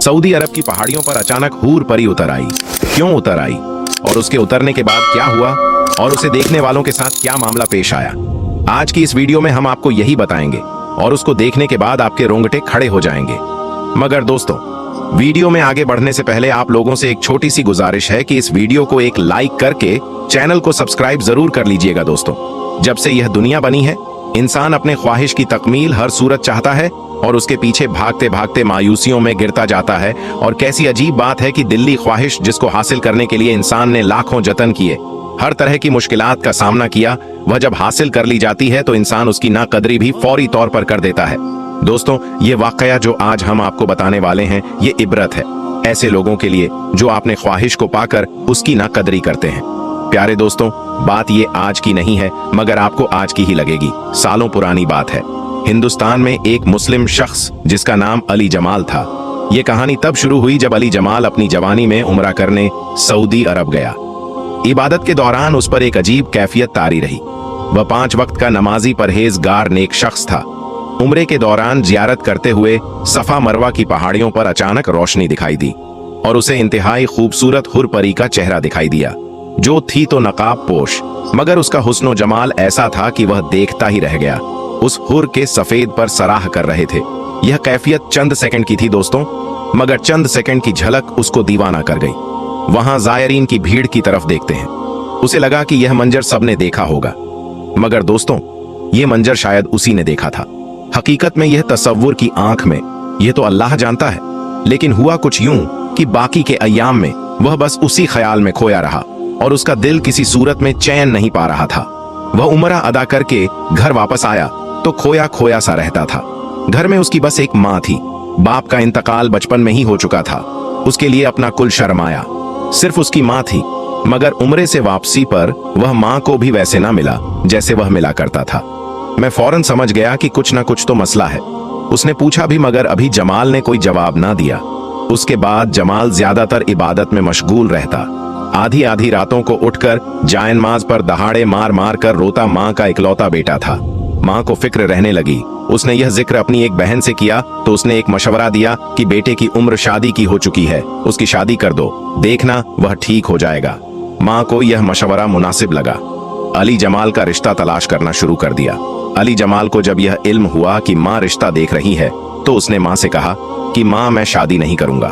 Saudi अरब की पहाड़ियों पर अचानक हूर परी उतर आई। क्यों उतर आई और उसके उतरने के बाद क्या हुआ और उसे देखने वालों के साथ क्या मामला पेश आया, आज की इस वीडियो में हम आपको यही बताएंगे और उसको देखने के बाद आपके रोंगटे खड़े हो जाएंगे। मगर दोस्तों, वीडियो में आगे बढ़ने से पहले आप लोगों से एक छोटी सी गुजारिश है कि इस वीडियो को एक लाइक करके चैनल को सब्सक्राइब जरूर कर लीजिएगा। दोस्तों, जब से यह दुनिया बनी है, इंसान अपने ख्वाहिश की तकमील हर सूरत चाहता है और उसके पीछे भागते भागते मायूसियों में गिरता जाता है। और कैसी अजीब बात है कि दिल्ली ख्वाहिश जिसको हासिल करने के लिए इंसान ने लाखों जतन किए, हर तरह की मुश्किलात का सामना किया, वह जब हासिल कर ली जाती है तो इंसान उसकी नाकदरी भी फौरी तौर पर कर देता है। दोस्तों, ये वाकया जो आज हम आपको बताने वाले हैं, ये इबरत है ऐसे लोगों के लिए जो अपने ख्वाहिश को पाकर उसकी नाकदरी करते हैं। प्यारे दोस्तों, बात ये आज की नहीं है, मगर आपको आज की ही लगेगी। सालों पुरानी बात है। हिंदुस्तान में एक मुस्लिम शख्स जिसका नाम अली जमाल था। ये कहानी तब शुरू हुई जब अली जमाल अपनी जवानी में उम्रा करने सऊदी अरब गया। इबादत के दौरान उस पर एक अजीब कैफियत तारी रही। वह 5 वक्त का नमाजी परहेजगार नेक शख्स था। उम्रे के दौरान जियारत करते हुए सफा मरवा की पहाड़ियों पर अचानक रोशनी दिखाई दी और उसे इंतहाई खूबसूरत हुर परी का चेहरा दिखाई दिया, जो थी तो नकाब पोश, मगर उसका हुस्नो जमाल ऐसा था कि वह देखता ही रह गया। उस हुर के सफेद पर सराह कर रहे थे। यह कैफियत चंद सेकंड की थी दोस्तों, मगर चंद सेकंड की झलक उसको दीवाना कर गई। वहां जायरीन की भीड़ की तरफ देखते हैं। उसे लगा कि यह मंजर सबने देखा होगा, मगर दोस्तों, यह मंजर शायद उसी ने देखा था। हकीकत में यह तसव्वुर की आंख में, यह तो अल्लाह जानता है, लेकिन हुआ कुछ यूं कि बाकी के अय्याम में वह बस उसी ख्याल में खोया रहा और उसका दिल किसी सूरत में चैन नहीं पा रहा था। वह उम्रा अदा करके घर वापस आया तो खोया खोया सा रहता था। घर में उसकी बस एक माँ थी। बाप का इंतकाल बचपन में ही हो चुका था। उसके लिए अपना कुल शर्माया। सिर्फ उसकी माँ थी, मगर उम्रे से वापसी पर वह माँ को भी वैसे ना मिला जैसे वह मिला करता था। मैं फौरन समझ गया कि कुछ ना कुछ तो मसला है। उसने पूछा भी, मगर अभी जमाल ने कोई जवाब ना दिया। उसके बाद जमाल ज्यादातर इबादत में मशगूल रहता। आधी आधी रातों को उठकर जायनमाज पर दहाड़े मार मार कर रोता माँ का इकलौता बेटा था। माँ को फिक्र रहने लगी। उसने यह जिक्र अपनी एक बहन से किया तो उसने एक मशवरा दिया कि बेटे की उम्र शादी की हो चुकी है, उसकी शादी कर दो, देखना वह ठीक हो जाएगा। माँ को यह मशवरा मुनासिब लगा। अली जमाल का रिश्ता तलाश करना शुरू कर दिया। अली जमाल को जब यह इल्म हुआ कि माँ रिश्ता देख रही है तो उसने माँ से कहा कि माँ, मैं शादी नहीं करूंगा।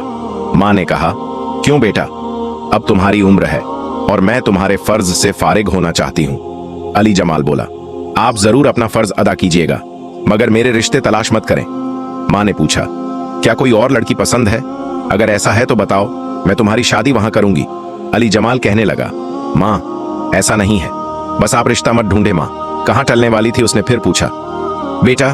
माँ ने कहा, क्यों बेटा, अब तुम्हारी उम्र है और मैं तुम्हारे फर्ज से फारिग होना चाहती हूँ। अली जमाल बोला, आप जरूर अपना फर्ज अदा कीजिएगा, मगर मेरे रिश्ते तलाश मत करें। माँ ने पूछा, क्या कोई और लड़की पसंद है? अगर ऐसा है तो बताओ, मैं तुम्हारी शादी वहां करूंगी। अली जमाल कहने लगा, माँ, ऐसा नहीं है, बस आप रिश्ता मत ढूंढे। माँ कहाँ टलने वाली थी, उसने फिर पूछा, बेटा,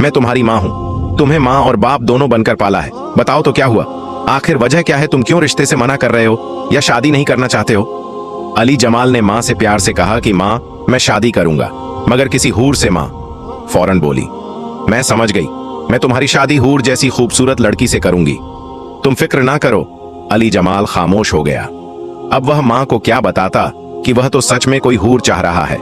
मैं तुम्हारी माँ हूँ, तुम्हें माँ और बाप दोनों बनकर पाला है, बताओ तो क्या हुआ? आखिर वजह क्या है? तुम क्यों रिश्ते से मना कर रहे हो या शादी नहीं करना चाहते हो? अली जमाल ने माँ से प्यार से कहा कि माँ, मैं शादी करूंगा, मगर किसी हूर से। माँ फौरन बोली, मैं समझ गई, मैं तुम्हारी शादी हूर जैसी खूबसूरत लड़की से करूंगी, तुम फिक्र ना करो। अली जमाल खामोश हो गया। अब वह माँ को क्या बताता कि वह तो सच में कोई हूर चाह रहा है।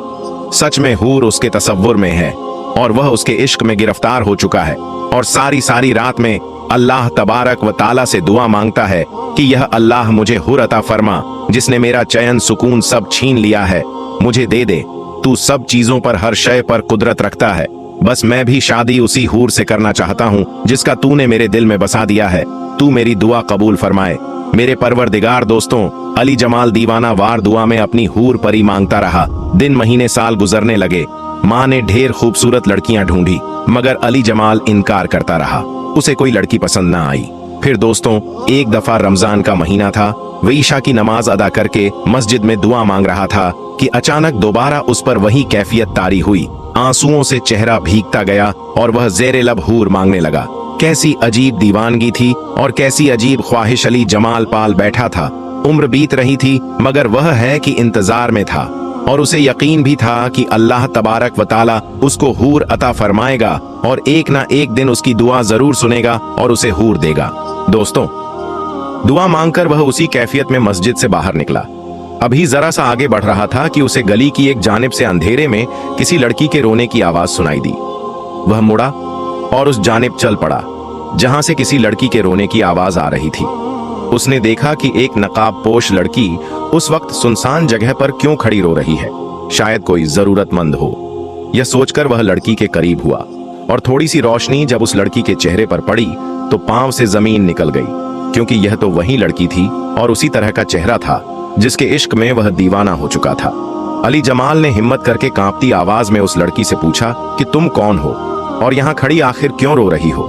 सच में हूर उसके तसव्वुर में है और वह उसके इश्क में गिरफ्तार हो चुका है और सारी सारी रात में अल्लाह तबारक व ताला से दुआ मांगता है कि यह अल्लाह मुझे हुर अता फरमा, जिसने मेरा चैन सुकून सब छीन लिया है, मुझे दे दे। तू सब चीजों पर, हर शय पर कुदरत रखता है, बस मैं भी शादी उसी हूर से करना चाहता हूँ जिसका तूने मेरे दिल में बसा दिया है। तू मेरी दुआ कबूल फरमाए मेरे परवरदिगार। दोस्तों, अली जमाल दीवाना वार दुआ में अपनी हूर परी मांगता रहा। दिन महीने साल गुजरने लगे। माँ ने ढेर खूबसूरत लड़कियां ढूंढी, मगर अली जमाल इनकार करता रहा। उसे कोई लड़की पसंद ना आई। फिर दोस्तों, एक दफा रमजान का महीना था। वह ईशा की नमाज अदा करके मस्जिद में दुआ मांग रहा था कि अचानक दोबारा उस पर वही कैफियत तारी हुई। आंसुओं से चेहरा भीगता गया और वह ज़ेरे लब हूर मांगने लगा। कैसी अजीब दीवानगी थी और कैसी अजीब ख्वाहिश अली जमाल पाल बैठा था। उम्र बीत रही थी, मगर वह है कि इंतजार में था और उसे यकीन भी था कि अल्लाह तबारक व ताला उसको हूर अता फरमाएगा और एक ना एक दिन उसकी दुआ जरूर सुनेगा और उसे हूर देगा। दोस्तों, दुआ मांगकर वह उसी कैफियत में मस्जिद से बाहर निकला। अभी जरा सा आगे बढ़ रहा था कि उसे गली की एक जानिब से अंधेरे में किसी लड़की के रोने की आवाज सुनाई दी। वह मुड़ा और उस जानिब चल पड़ा। जहां से किसी लड़की के रोने की आवाज आ रही थी। उसने देखा कि एक नकाब पोश लड़की उस वक्त सुनसान जगह पर क्यों खड़ी रो रही है, शायद कोई जरूरतमंद हो। यह सोचकर वह लड़की के करीब हुआ और थोड़ी सी रोशनी जब उस लड़की के चेहरे पर पड़ी तो पांव से जमीन निकल गई, क्योंकि यह तो वही लड़की थी और उसी तरह का चेहरा था जिसके इश्क में वह दीवाना हो चुका था। अली जमाल ने हिम्मत करके कांपती आवाज में उस लड़की से पूछा कि तुम कौन हो और यहाँ खड़ी आखिर क्यों रो रही हो।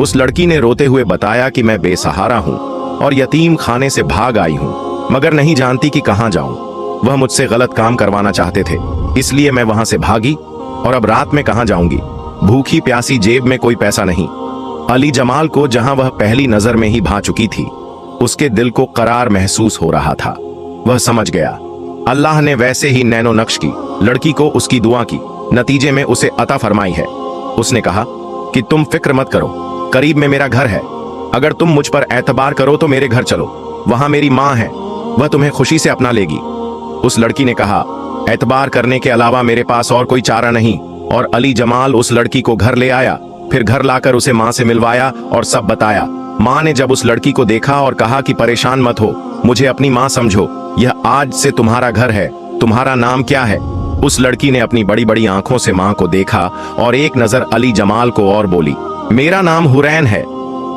उस लड़की ने रोते हुए बताया कि मैं बेसहारा हूँ और यतीम खाने से भाग आई हूँ, मगर नहीं जानती कि कहाँ जाऊं। वह मुझसे गलत काम करवाना चाहते थे, इसलिए मैं वहां से भागी और अब रात में कहाँ जाऊंगी। भूखी प्यासी, जेब में कोई पैसा नहीं। अली जमाल को जहां वह पहली नजर में ही भा चुकी थी, उसके दिल को करार महसूस हो रहा था। वह समझ गया अल्लाह ने वैसे ही नैनो नक्श की लड़की को उसकी दुआ की नतीजे में उसे अता फरमाई है। उसने कहा कि तुम फिक्र मत करो, करीब में मेरा घर है, अगर तुम मुझ पर एतबार करो तो मेरे घर चलो, वहां मेरी माँ है, वह तुम्हें खुशी से अपना लेगी। उस लड़की ने कहा एतबार करने के अलावा मेरे पास और कोई चारा नहीं। और अली जमाल उस लड़की को घर ले आया, फिर घर लाकर उसे माँ से मिलवाया और सब बताया। माँ ने जब उस लड़की को देखा और कहा कि परेशान मत हो, मुझे अपनी माँ समझो, यह आज से तुम्हारा घर है, तुम्हारा नाम क्या है। उस लड़की ने अपनी बड़ी बड़ी आंखों से माँ को देखा और एक नजर अली जमाल को और बोली मेरा नाम हुरैन है।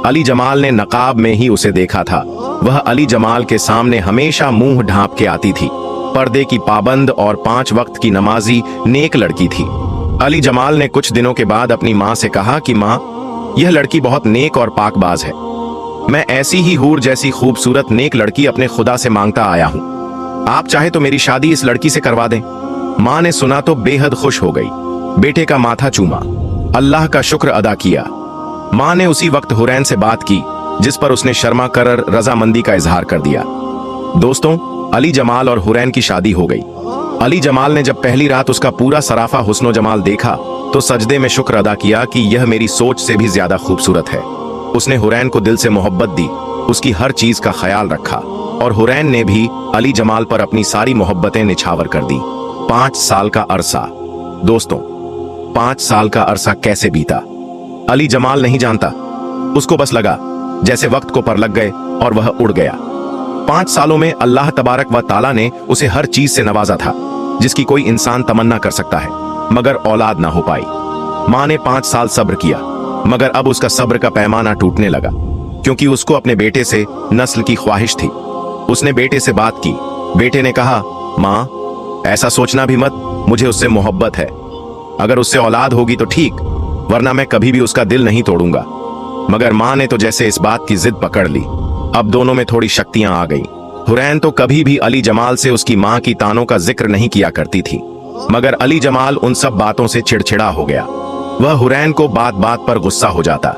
अली जमाल ने नकाब में ही उसे देखा था। वह अली जमाल के सामने हमेशा मुंह ढांप के आती थी, पर्दे की पाबंद और 5 वक्त की नमाजी नेक लड़की थी। अली जमाल ने कुछ दिनों के बाद अपनी माँ से कहा कि माँ, यह लड़की बहुत नेक और पाकबाज है, मैं ऐसी ही हूर जैसी खूबसूरत नेक लड़की अपने खुदा से मांगता आया हूँ, आप चाहे तो मेरी शादी इस लड़की से करवा दें। माँ ने सुना तो बेहद खुश हो गई, बेटे का माथा चूमा, अल्लाह का शुक्र अदा किया। माँ ने उसी वक्त हुरैन से बात की, जिस पर उसने शर्मा कर रजामंदी का इजहार कर दिया। दोस्तों, अली जमाल और हुरैन की शादी हो गई। अली जमाल ने जब पहली रात उसका पूरा सराफा हुस्नो जमाल देखा तो सजदे में शुक्र अदा किया कि यह मेरी सोच से भी ज्यादा खूबसूरत है। उसने हुरैन को दिल से मोहब्बत दी, उसकी हर चीज का ख्याल रखा और हुरैन ने भी अली जमाल पर अपनी सारी मोहब्बतें निछावर कर दी। 5 साल का अरसा। दोस्तों, 5 साल का अरसा कैसे बीता अली जमाल नहीं जानता। उसको बस लगा जैसे वक्त को पर लग गए और वह उड़ गया। 5 सालों में अल्लाह तबारक व ताला ने उसे हर चीज से नवाजा था जिसकी कोई इंसान तमन्ना कर सकता है, मगर औलाद ना हो पाई। माँ ने 5 साल सब्र किया, मगर अब उसका सब्र का पैमाना टूटने लगा, क्योंकि उसको अपने बेटे से नस्ल की ख्वाहिश थी। उसने बेटे से बात की। बेटे ने कहा माँ, ऐसा सोचना भी मत, मुझे उससे मोहब्बत है, अगर उससे औलाद होगी तो ठीक, वरना मैं कभी भी उसका दिल नहीं तोड़ूंगा। मगर माँ ने तो जैसे इस बात की जिद पकड़ ली। अब दोनों में थोड़ी शक्तियां आ गई। हुरैन तो कभी भी अली जमाल से उसकी माँ की तानों का जिक्र नहीं किया करती थी, मगर अली जमाल उन सब बातों से चिड़चिड़ा हो गया। वह हुरैन को बात बात पर गुस्सा हो जाता।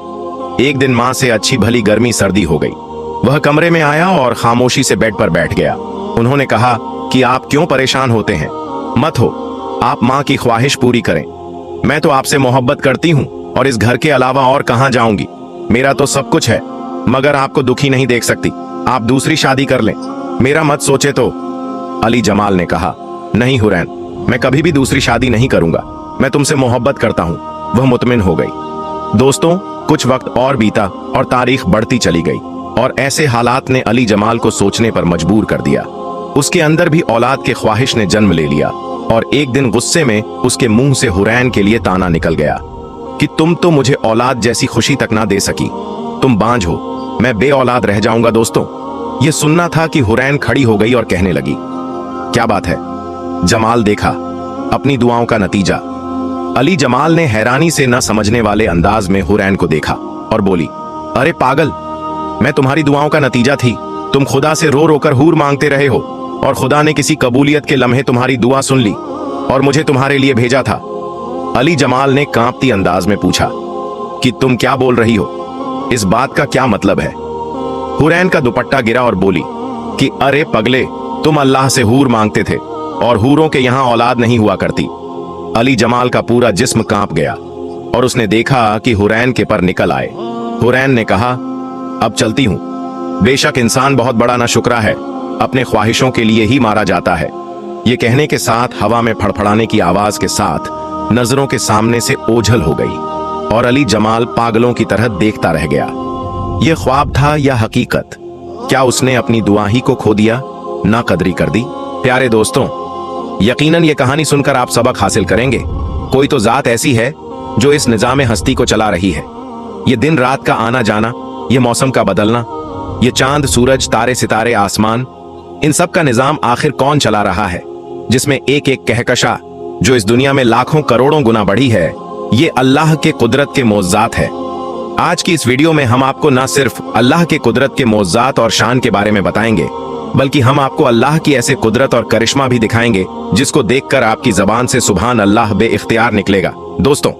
एक दिन माँ से अच्छी भली गर्मी सर्दी हो गई। वह कमरे में आया और खामोशी से बेड पर बैठ गया। उन्होंने कहा कि आप क्यों परेशान होते हैं, मत हो, आप माँ की ख्वाहिश पूरी करें। मैं तो आपसे मोहब्बत करती हूँ और इस घर के अलावा और कहाँ जाऊंगी, मेरा तो सब कुछ है, मगर आपको दुखी नहीं देख सकती, आप दूसरी शादी कर लें, मेरा मत सोचे तो। अली जमाल ने कहा नहीं हुरैन, मैं कभी भी दूसरी शादी नहीं करूंगा, मैं तुमसे मोहब्बत करता हूँ। वह मुतमिन हो गई। दोस्तों, कुछ वक्त और बीता और तारीख बढ़ती चली गई और ऐसे हालात ने अली जमाल को सोचने पर मजबूर कर दिया। उसके अंदर भी औलाद के ख्वाहिश ने जन्म ले लिया और एक दिन गुस्से में उसके मुंह से हुरैन के लिए ताना निकल गया कि तुम तो मुझे औलाद जैसी खुशी तक ना दे सकी, तुम बांझ हो, मैं बे औलाद रह जाऊंगा। दोस्तों, यह सुनना था कि हुरैन खड़ी हो गई और कहने लगी क्या बात है। जमाल देखा अपनी दुआओं का नतीजा। अली जमाल ने हैरानी से न समझने वाले अंदाज में हुरैन को देखा और बोली अरे पागल, मैं तुम्हारी दुआओं का नतीजा थी। तुम खुदा से रो रो कर हूर मांगते रहे हो और खुदा ने किसी कबूलियत के लम्हे तुम्हारी दुआ सुन ली और मुझे तुम्हारे लिए भेजा था। अली जमाल ने कांपती अंदाज में पूछा कि तुम क्या बोल रही हो, इस बात का क्या मतलब है। हुरैन का दुपट्टा गिरा और बोली कि अरे पगले, तुम अल्लाह से हूर मांगते थे और हूरों के यहां औलाद नहीं हुआ करती। अली जमाल का पूरा जिस्म कांप गया और उसने देखा कि हुरैन के पर निकल आए। हुरैन ने कहा अब चलती हूं। बेशक इंसान बहुत बड़ा नाशुक्रा है, अपने ख्वाहिशों के लिए ही मारा जाता है। ये कहने के साथ हवा में फड़फड़ाने की आवाज के साथ नजरों के सामने से ओझल हो गई। और अली जमाल पागलों की तरह देखता रह गया। यह ख्वाब था या हकीकत? क्या उसने अपनी दुआ ही को खो दिया, ना कदरी कर दी? प्यारे दोस्तों, यकीनन ये कहानी सुनकर आप सबक हासिल करेंगे। कोई तो जात ऐसी है जो इस निजाम हस्ती को चला रही है। ये दिन रात का आना जाना, ये मौसम का बदलना, ये चांद सूरज तारे सितारे आसमान, इन सब का निजाम आखिर कौन चला रहा है, जिसमें एक एक कहकशा जो इस दुनिया में लाखों करोड़ों गुना बढ़ी है, ये अल्लाह के कुदरत के मोज़ात है। आज की इस वीडियो में हम आपको न सिर्फ अल्लाह के कुदरत के मोज़ात और शान के बारे में बताएंगे, बल्कि हम आपको अल्लाह की ऐसे कुदरत और करिश्मा भी दिखाएंगे जिसको देखकर आपकी जबान से सुभान अल्लाह बे इख्तियार निकलेगा। दोस्तों,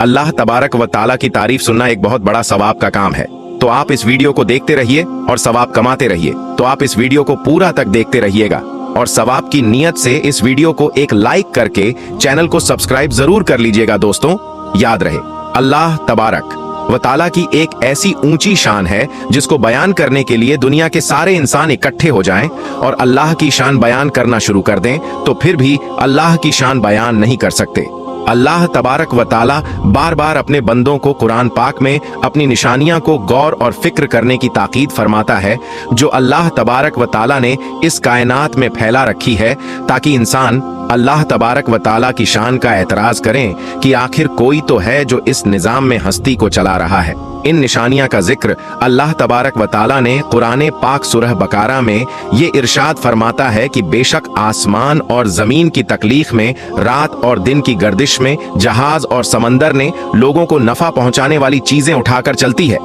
अल्लाह तबारक व ताला की तारीफ सुनना एक बहुत बड़ा सवाब का काम है, तो आप इस वीडियो को देखते रहिए और सवाब कमाते रहिए। तो आप इस वीडियो को पूरा तक देखते रहिएगा और सवाब की नियत से इस वीडियो को एक लाइक करके चैनल को सब्सक्राइब जरूर कर लीजिएगा। दोस्तों, याद रहे, अल्लाह तबारक व ताला की एक ऐसी ऊंची शान है जिसको बयान करने के लिए दुनिया के सारे इंसान इकट्ठे हो जाएं और अल्लाह की शान बयान करना शुरू कर दें तो फिर भी अल्लाह की शान बयान नहीं कर सकते। अल्लाह तबारक व ताला बार बार अपने बंदों को कुरान पाक में अपनी निशानियां को गौर और फिक्र करने की ताकीद फरमाता है, जो अल्लाह तबारक व ताला ने इस कायनात में फैला रखी है, ताकि इंसान अल्लाह तबारक व ताला की शान का एतराज करें कि आखिर कोई तो है जो इस निजाम में हस्ती को चला रहा है। इन निशानियां का जिक्र अल्लाह तबारक व ताला ने कुरान पाक सूरह बकारा में ये इरशाद फरमाता है कि बेशक आसमान और जमीन की तकलीफ में, रात और दिन की गर्दिश में, जहाज और समंदर ने लोगों को नफा पहुंचाने वाली चीजें उठाकर चलती है।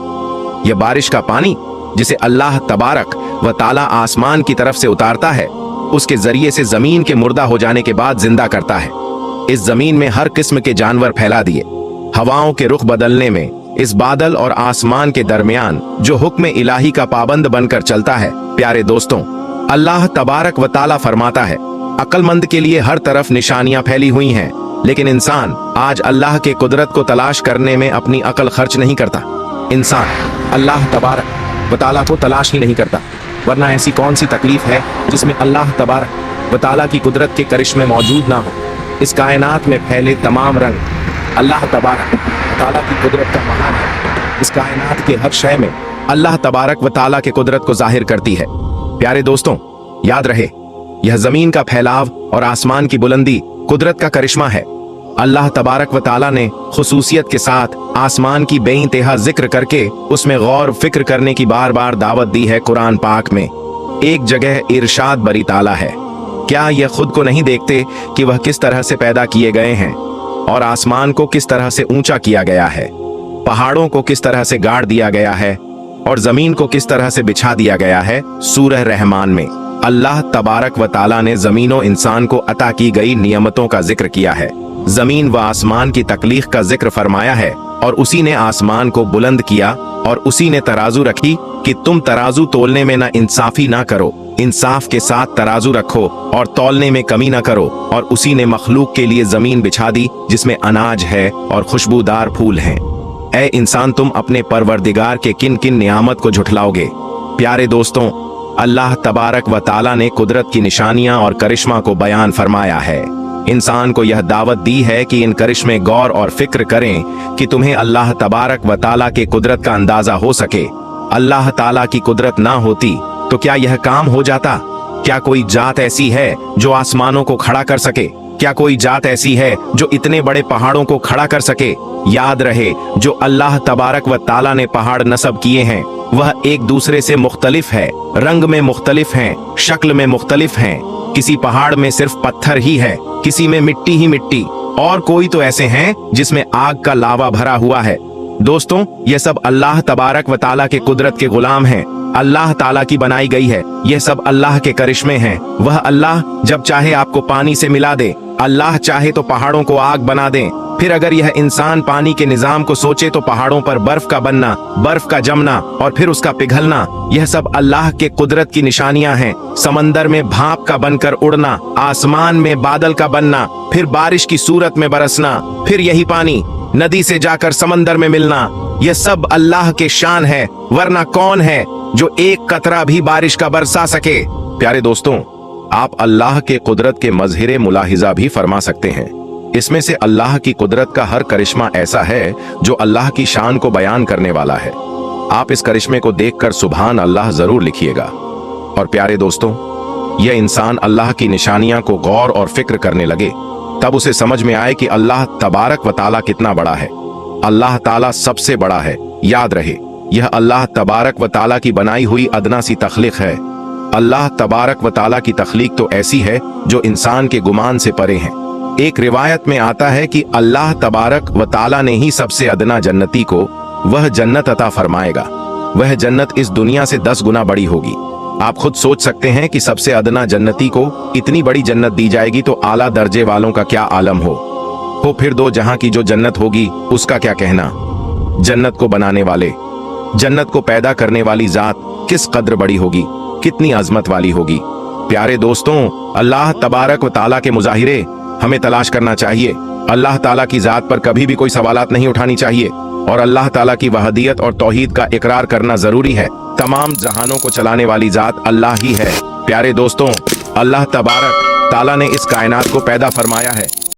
यह बारिश का पानी जिसे अल्लाह तबारक व ताला आसमान की तरफ से उतारता है, उसके जरिए से जमीन के मुर्दा हो जाने के बाद जिंदा करता है। इस जमीन में हर किस्म के जानवर फैला दिए। हवाओं के रुख बदलने में इस बादल और आसमान के दरमियान जो हुक्म इलाही का पाबंद बनकर चलता है। प्यारे दोस्तों, अल्लाह तबारक व ताला फरमाता है, अक्लमंद के लिए हर तरफ निशानियां फैली हुई हैं, लेकिन इंसान आज अल्लाह के कुदरत को तलाश करने में अपनी अकल खर्च नहीं करता। इंसान अल्लाह तबारक व ताला को तलाश ही नहीं करता, वरना ऐसी कौन सी तकलीफ है जिसमें अल्लाह तबारक व ताला की कुदरत के करिश्मे मौजूद ना हो। इस कायनात में फैले तमाम रंग अल्लाह तबारक व ताला की कुदरत का महान है। इस कायनात के हर शय में अल्लाह तबारक व ताला के कुदरत को जाहिर करती है। प्यारे दोस्तों, याद रहे, यह जमीन का फैलाव और आसमान की बुलंदी कुदरत का करिश्मा है। अल्लाह तबारक व ताला ने खुसूसियत के साथ आसमान की बेइंतहा जिक्र करके उसमें गौर फिक्र करने की बार बार दावत दी है। कुरान पाक में एक जगह इरशाद बरी ताला है, क्या यह खुद को नहीं देखते कि वह किस तरह से पैदा किए गए हैं और आसमान को किस तरह से ऊंचा किया गया है, पहाड़ों को किस तरह से गाड़ दिया गया है और जमीन को किस तरह से बिछा दिया गया है। सूरह रहमान में अल्लाह तबारक व ताला ने जमीन और इंसान को अता की गई नियमतों का जिक्र किया है। जमीन व आसमान की तकलीफ का जिक्र फरमाया है और उसी ने आसमान को बुलंद किया और उसी ने तराजू रखी कि तुम तराजू तोलने में ना इंसाफी ना करो, इंसाफ के साथ तराजू रखो और तौलने में कमी ना करो। और उसी ने मखलूक के लिए जमीन बिछा दी जिसमें अनाज है और खुशबूदार फूल हैं। ऐ इंसान, तुम अपने परवरदिगार के किन किन नियामत को झुठलाओगे। प्यारे दोस्तों, अल्लाह तबारक व ताला ने कुदरत की निशानियां और करिश्मा को बयान फरमाया है। इंसान को यह दावत दी है कि इन करिश्मे गौर और फिक्र करें कि तुम्हें अल्लाह तबारक व ताला के कुदरत का अंदाजा हो सके। अल्लाह ताला की कुदरत ना होती तो क्या यह काम हो जाता? क्या कोई जात ऐसी है जो आसमानों को खड़ा कर सके? क्या कोई जात ऐसी है जो इतने बड़े पहाड़ों को खड़ा कर सके? याद रहे, जो अल्लाह तबारक व ताला ने पहाड़ नस्ब किए हैं वह एक दूसरे से मुख्तलिफ है, रंग में मुख्तलिफ हैं, शक्ल में मुख्तलिफ हैं। किसी पहाड़ में सिर्फ पत्थर ही है, किसी में मिट्टी ही मिट्टी, और कोई तो ऐसे हैं जिसमें आग का लावा भरा हुआ है। दोस्तों, ये सब अल्लाह तबारक व ताला के कुदरत के गुलाम हैं, अल्लाह ताला की बनाई गई है। यह सब अल्लाह के करिश्मे हैं। वह अल्लाह जब चाहे आपको पानी से मिला दे, अल्लाह चाहे तो पहाड़ों को आग बना दे। फिर अगर यह इंसान पानी के निजाम को सोचे तो पहाड़ों पर बर्फ का बनना, बर्फ का जमना और फिर उसका पिघलना, यह सब अल्लाह के कुदरत की निशानियां हैं। समंदर में भाप का बनकर उड़ना, आसमान में बादल का बनना, फिर बारिश की सूरत में बरसना, फिर यही पानी नदी से जाकर समंदर में मिलना, यह सब अल्लाह के शान है। वरना कौन है जो एक कतरा भी बारिश का बरसा सके। प्यारे दोस्तों, आप अल्लाह के कुदरत के मजहिरे मुलाहिजा भी फरमा सकते हैं। इसमें से अल्लाह की कुदरत का हर करिश्मा ऐसा है जो अल्लाह की शान को बयान करने वाला है। आप इस करिश्मे को देखकर सुभान अल्लाह जरूर लिखिएगा। और प्यारे दोस्तों, यह इंसान अल्लाह की निशानियां को गौर और फिक्र करने लगे, तब उसे समझ में आए कि अल्लाह तबारक व ताला कितना बड़ा है। अल्लाह ताला सबसे बड़ा है। याद रहे, यह अल्लाह तबारक व ताला की बनाई हुई अदना सी तख्लीक है। अल्लाह तबारक व ताला की तख्लीक तो ऐसी है जो इंसान के गुमान से परे है। एक रिवायत में आता है कि अल्लाह तबारक व ताला ने ही सबसे अदना जन्नती को वह जन्नत अता फरमाएगा। वह जन्नत इस दुनिया से 10 गुना बड़ी होगी। आप खुद सोच सकते हैं कि सबसे अदना जन्नती को इतनी बड़ी जन्नत दी जाएगी तो आला दर्जे वालों का क्या आलम हो फिर दो जहां की जो जन्नत होगी उसका क्या कहना। जन्नत को बनाने वाले, जन्नत को पैदा करने वाली जात किस कद्र बड़ी होगी, कितनी अजमत वाली होगी। प्यारे दोस्तों, अल्लाह तबारक व ताला के मुजाहिरे हमें तलाश करना चाहिए। अल्लाह ताला की जात पर कभी भी कोई सवालात नहीं उठानी चाहिए और अल्लाह ताला की वहदियत और तौहीद का इकरार करना जरूरी है। तमाम जहानों को चलाने वाली जात अल्लाह ही है। प्यारे दोस्तों, अल्लाह तबारक ताला ने इस कायनात को पैदा फरमाया है